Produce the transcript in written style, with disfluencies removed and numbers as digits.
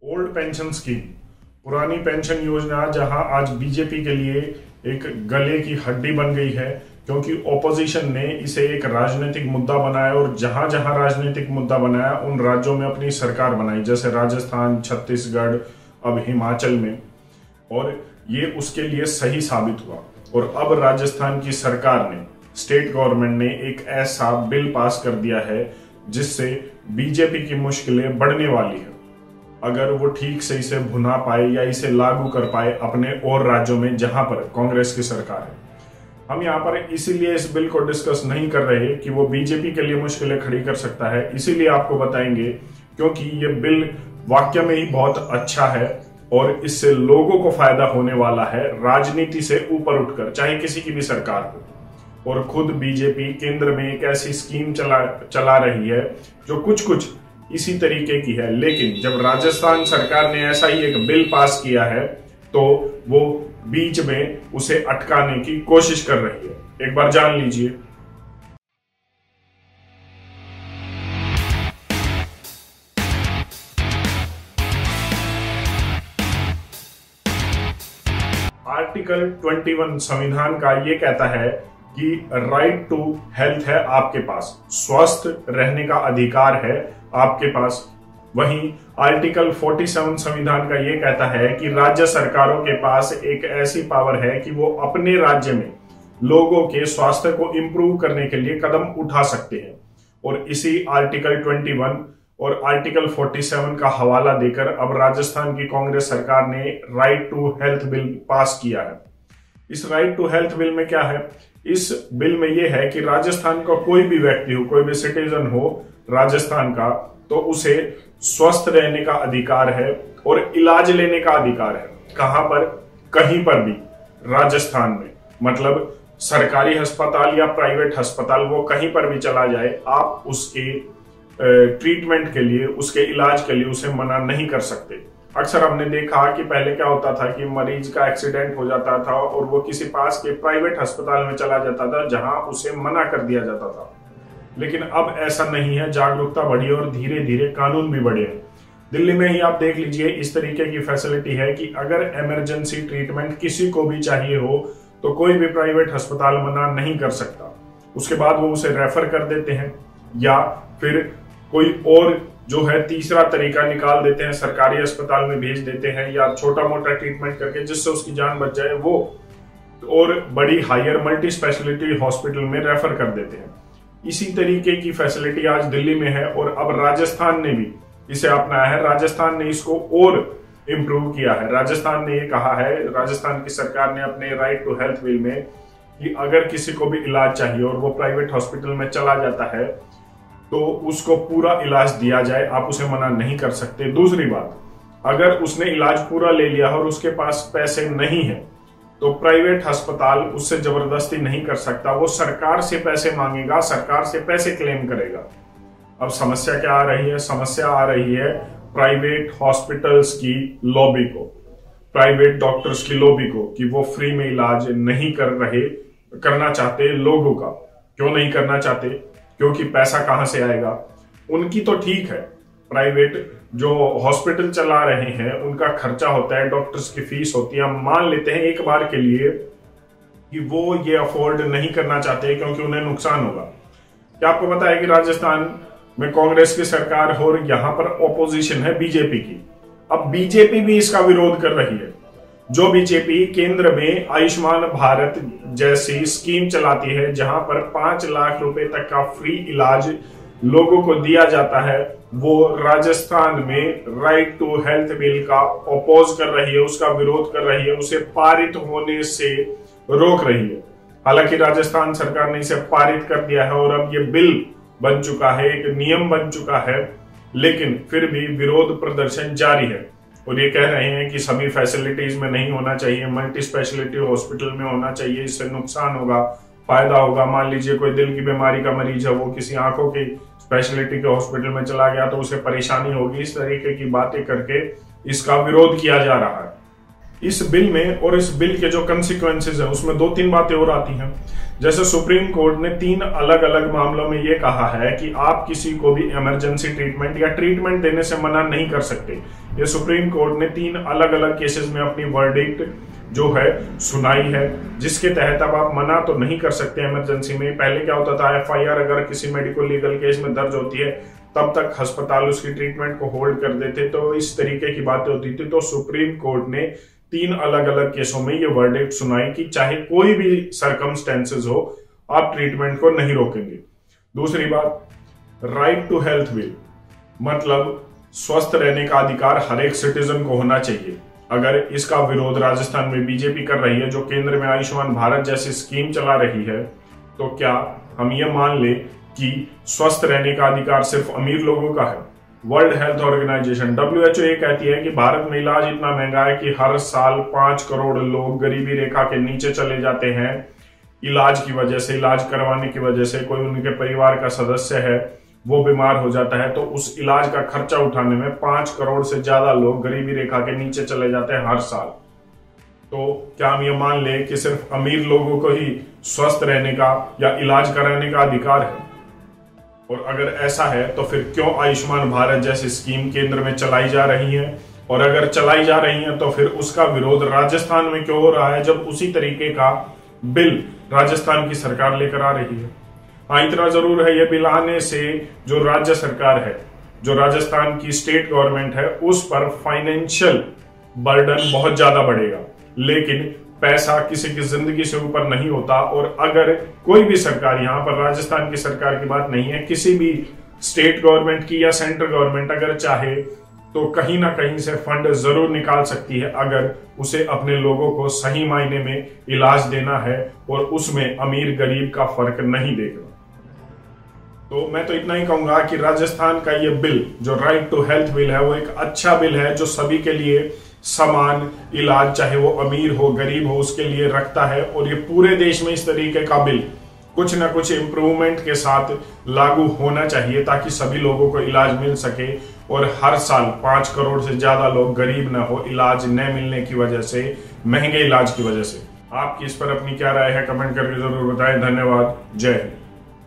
Old pension scheme, पुरानी pension योजना जहां आज बीजेपी के लिए एक गले की हड्डी बन गई है, क्योंकि ओपोजिशन ने इसे एक राजनीतिक मुद्दा बनाया और जहां जहां राजनीतिक मुद्दा बनाया उन राज्यों में अपनी सरकार बनाई, जैसे राजस्थान, छत्तीसगढ़, अब हिमाचल में। और ये उसके लिए सही साबित हुआ। और अब राजस्थान की सरकार ने, स्टेट गवर्नमेंट ने एक ऐसा बिल पास कर दिया है जिससे बीजेपी की मुश्किलें बढ़ने वाली है, अगर वो ठीक से इसे भुना पाए या इसे लागू कर पाए अपने और राज्यों में जहां पर कांग्रेस की सरकार है। हम यहाँ पर इसीलिए इस बिल को डिस्कस नहीं कर रहे कि वो बीजेपी के लिए मुश्किलें खड़ी कर सकता है, इसीलिए आपको बताएंगे क्योंकि ये बिल वाक्य में ही बहुत अच्छा है और इससे लोगों को फायदा होने वाला है, राजनीति से ऊपर उठकर, चाहे किसी की भी सरकार हो। और खुद बीजेपी केंद्र में एक ऐसी स्कीम चला रही है जो कुछ इसी तरीके की है, लेकिन जब राजस्थान सरकार ने ऐसा ही एक बिल पास किया है तो वो बीच में उसे अटकाने की कोशिश कर रही है। एक बार जान लीजिए। आर्टिकल 21 संविधान का ये कहता है कि राइट टू हेल्थ है आपके पास, स्वस्थ रहने का अधिकार है आपके पास। वहीं आर्टिकल 47 संविधान का यह कहता है कि राज्य सरकारों के पास एक ऐसी पावर है कि वो अपने राज्य में लोगों के स्वास्थ्य को इंप्रूव करने के लिए कदम उठा सकते हैं। और इसी आर्टिकल 21 और आर्टिकल 47 का हवाला देकर अब राजस्थान की कांग्रेस सरकार ने right to health bill pass किया है। इस राइट टू हेल्थ बिल में क्या है? इस बिल में यह है कि राजस्थान का कोई भी व्यक्ति हो, कोई भी सिटीजन हो राजस्थान का, तो उसे स्वस्थ रहने का अधिकार है और इलाज लेने का अधिकार है। कहां पर? कहीं पर भी राजस्थान में, मतलब सरकारी अस्पताल या प्राइवेट अस्पताल, वो कहीं पर भी चला जाए, आप उसके ट्रीटमेंट के लिए, उसके इलाज के लिए उसे मना नहीं कर सकते। अक्सर हमने देखा कि पहले क्या होता था कि मरीज का एक्सीडेंट हो जाता था और वो किसी पास के प्राइवेट अस्पताल में चला जाता था जहां उसे मना कर दिया जाता था, लेकिन अब ऐसा नहीं है। जागरूकता बढ़ी और धीरे धीरे कानून भी बढ़े हैं। दिल्ली में ही आप देख लीजिए, इस तरीके की फैसिलिटी है कि अगर इमरजेंसी ट्रीटमेंट किसी को भी चाहिए हो तो कोई भी प्राइवेट अस्पताल मना नहीं कर सकता। उसके बाद वो उसे रेफर कर देते हैं या फिर कोई और जो है तीसरा तरीका निकाल देते हैं, सरकारी अस्पताल में भेज देते हैं या छोटा मोटा ट्रीटमेंट करके जिससे उसकी जान बच जाए वो और बड़ी हायर मल्टी स्पेशलिटी हॉस्पिटल में रेफर कर देते हैं। इसी तरीके की फैसिलिटी आज दिल्ली में है और अब राजस्थान ने भी इसे अपनाया है। राजस्थान ने इसको और इम्प्रूव किया है। राजस्थान ने ये कहा है, राजस्थान की सरकार ने अपने राइट टू हेल्थ बिल में, कि अगर किसी को भी इलाज चाहिए और वो प्राइवेट हॉस्पिटल में चला जाता है तो उसको पूरा इलाज दिया जाए, आप उसे मना नहीं कर सकते। दूसरी बात, अगर उसने इलाज पूरा ले लिया और उसके पास पैसे नहीं है तो प्राइवेट अस्पताल उससे जबरदस्ती नहीं कर सकता, वो सरकार से पैसे मांगेगा, सरकार से पैसे क्लेम करेगा। अब समस्या क्या आ रही है? समस्या आ रही है प्राइवेट हॉस्पिटल्स की लॉबी को, प्राइवेट डॉक्टर्स की लॉबी को, कि वो फ्री में इलाज नहीं करना चाहते लोगों का। क्यों नहीं करना चाहते? क्योंकि पैसा कहां से आएगा? उनकी तो ठीक है, प्राइवेट जो हॉस्पिटल चला रहे हैं उनका खर्चा होता है, डॉक्टर्स की फीस होती है। हम मान लेते हैं एक बार के लिए कि वो ये अफोर्ड नहीं करना चाहते क्योंकि उन्हें नुकसान होगा। क्या आपको पता है कि राजस्थान में कांग्रेस की सरकार हो और यहां पर ओपोजिशन है बीजेपी की। अब बीजेपी भी इसका विरोध कर रही है। जो बीजेपी केंद्र में आयुष्मान भारत जैसी स्कीम चलाती है जहां पर 5 लाख रुपए तक का फ्री इलाज लोगों को दिया जाता है, वो राजस्थान में राइट टू हेल्थ बिल का अपोज कर रही है, उसका विरोध कर रही है, उसे पारित होने से रोक रही है। हालांकि राजस्थान सरकार ने इसे पारित कर दिया है और अब ये बिल बन चुका है, एक नियम बन चुका है, लेकिन फिर भी विरोध प्रदर्शन जारी है। और ये कह रहे हैं कि सभी फैसिलिटीज में नहीं होना चाहिए, मल्टी स्पेशलिटी हॉस्पिटल में होना चाहिए, इससे नुकसान होगा, फायदा होगा। मान लीजिए कोई दिल की बीमारी का मरीज है, वो किसी आंखों की स्पेशलिटी के हॉस्पिटल में चला गया तो उसे परेशानी होगी। इस तरीके की बातें करके इसका विरोध किया जा रहा है। इस बिल में और इस बिल के जो कंसिक्वेंसेज है उसमें 2-3 बातें और आती हैं। जैसे सुप्रीम कोर्ट ने 3 अलग अलग मामलों में यह कहा है कि आप किसी को भी इमरजेंसी ट्रीटमेंट या ट्रीटमेंट देने से मना नहीं कर सकते। ये सुप्रीम कोर्ट ने 3 अलग अलग केसेस में अपनी वर्डिक्ट जो है सुनाई है, जिसके तहत अब आप मना तो नहीं कर सकते इमरजेंसी में। पहले क्या होता था, FIR अगर किसी मेडिको लीगल केस में दर्ज होती है तब तक अस्पताल उसकी ट्रीटमेंट को होल्ड कर देते, तो इस तरीके की बातें होती थी। तो सुप्रीम कोर्ट ने 3 अलग अलग केसों में ये वर्डिक्ट सुनाई कि चाहे कोई भी सरकमस्टेंसेस हो, आप ट्रीटमेंट को नहीं रोकेंगे। दूसरी बात, राइट टू हेल्थ बिल, मतलब स्वस्थ रहने का अधिकार हर एक सिटीजन को होना चाहिए। अगर इसका विरोध राजस्थान में बीजेपी कर रही है, जो केंद्र में आयुष्मान भारत जैसी स्कीम चला रही है, तो क्या हम ये मान ले कि स्वस्थ रहने का अधिकार सिर्फ अमीर लोगों का है? वर्ल्ड हेल्थ ऑर्गेनाइजेशन WHO ये कहती है कि भारत में इलाज इतना महंगा है कि हर साल 5 करोड़ लोग गरीबी रेखा के नीचे चले जाते हैं इलाज की वजह से, इलाज करवाने की वजह से। कोई उनके परिवार का सदस्य है वो बीमार हो जाता है तो उस इलाज का खर्चा उठाने में 5 करोड़ से ज्यादा लोग गरीबी रेखा के नीचे चले जाते हैं हर साल। तो क्या हम ये मान लें कि सिर्फ अमीर लोगों को ही स्वस्थ रहने का या इलाज कराने का अधिकार है? और अगर ऐसा है तो फिर क्यों आयुष्मान भारत जैसी स्कीम केंद्र में चलाई जा रही है? और अगर चलाई जा रही है तो फिर उसका विरोध राजस्थान में क्यों हो रहा है, जब उसी तरीके का बिल राजस्थान की सरकार लेकर आ रही है? हाँ, इतना जरूर है, ये बिल आने से जो राज्य सरकार है, जो राजस्थान की स्टेट गवर्नमेंट है, उस पर फाइनेंशियल बर्डन बहुत ज्यादा बढ़ेगा। लेकिन पैसा किसी की जिंदगी से ऊपर नहीं होता। और अगर कोई भी सरकार, यहां पर राजस्थान की सरकार की बात नहीं है, किसी भी स्टेट गवर्नमेंट की या सेंट्रल गवर्नमेंट अगर चाहे तो कहीं ना कहीं से फंड जरूर निकाल सकती है, अगर उसे अपने लोगों को सही मायने में इलाज देना है और उसमें अमीर गरीब का फर्क नहीं देखना। तो मैं तो इतना ही कहूंगा कि राजस्थान का ये बिल, जो राइट टू हेल्थ बिल है, वो एक अच्छा बिल है जो सभी के लिए समान इलाज, चाहे वो अमीर हो गरीब हो, उसके लिए रखता है। और ये पूरे देश में इस तरीके का बिल कुछ ना कुछ इम्प्रूवमेंट के साथ लागू होना चाहिए ताकि सभी लोगों को इलाज मिल सके और हर साल 5 करोड़ से ज्यादा लोग गरीब ना हो इलाज न मिलने की वजह से, महंगे इलाज की वजह से। आपकी इस पर अपनी क्या राय है, कमेंट करके जरूर बताएं। धन्यवाद। जय हिंद।